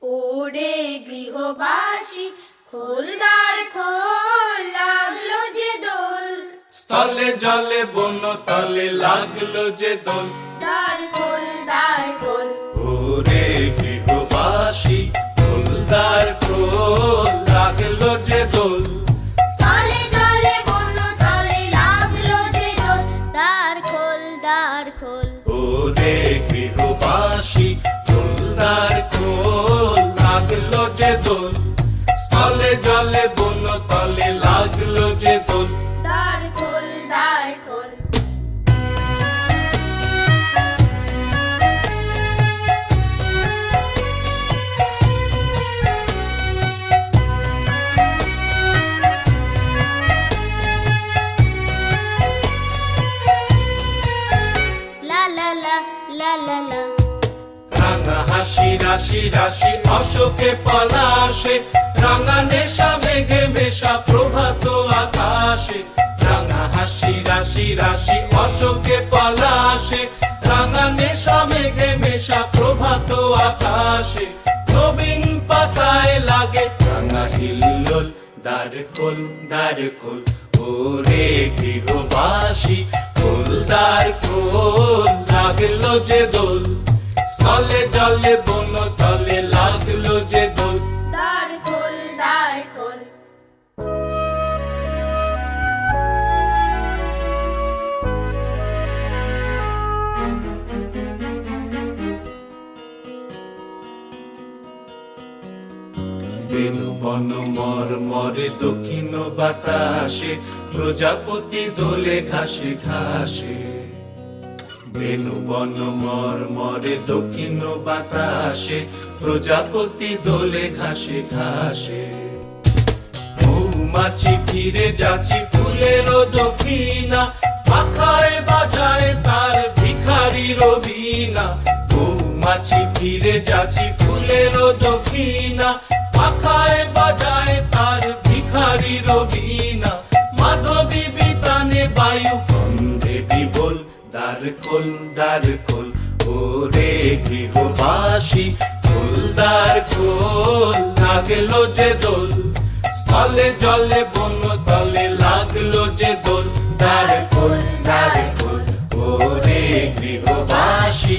ওরে গৃহবাসী খোল দ্বার খোল, লাগলো যে দোল। স্থলে জলে বন তলে লাগলো যে দোল। দ্বার খোল দ্বার খোল, ওরে গৃহবাসী খোল দ্বার খোল, লাগলো যে দোল। স্থলে জলে বন তলে লাগলো যে দোল। দ্বার খোল দ্বার খোল, ওরে গৃহবাসী খোল দ্বার খোল, লাগলো যে দোল। স্থলে জলে বন তলে লাগলো যে দোল। দ্বার খোল দ্বার খোল। লা লা লা লা লা লা, রাঙা হাসি রাশি রাশি অশোকে পলাশে, রাঙা নেশা মেঘে মেশা প্রভাত আকাশে। রাঙা হাসি রাশি রাশি অশোকে পলাশে, রাঙা নেশা মেঘে মেশা প্রভাত আকাশে। নবীন পাতায় লাগে রাঙা হিল্লোল, দ্বার খোল দ্বার খোল, ওরে গৃহবাসী খোল দ্বার খোল, লাগলো যে দোল। স্থলে জলে বন তলে লাগলো যে দোল। দ্বার খোল দ্বার খোল। বেনু বন মর মরে দক্ষিণ বাতাসে, প্রজাপতি দোলে ঘাসে ঘাসে। বেনু বন মর মরে দক্ষিণ বাতাসে, প্রজাপতি দোলে ঘাসে ঘাসে। মৌমাছি ফিরে যাচ্ছি ফুলেরও দক্ষিণা, পাখায় বাজায় তার ভিখারির বীণা। মৌমাছি ফিরে যাচ্ছি ফুলেরও দক্ষিণা, পাখায় বাজায় তার ভিখারির বীণা। মাধবী বিতানে বায়ু গন্ধে বিবল, দ্বার খোল দ্বার খোল, ওরে গৃহবাসী খোল দ্বার খোল, লাগলো যে দোল। স্থলে জলে বন তলে লাগলো যে দোল। দ্বার খোল দ্বার খোল, ওরে গৃহবাসী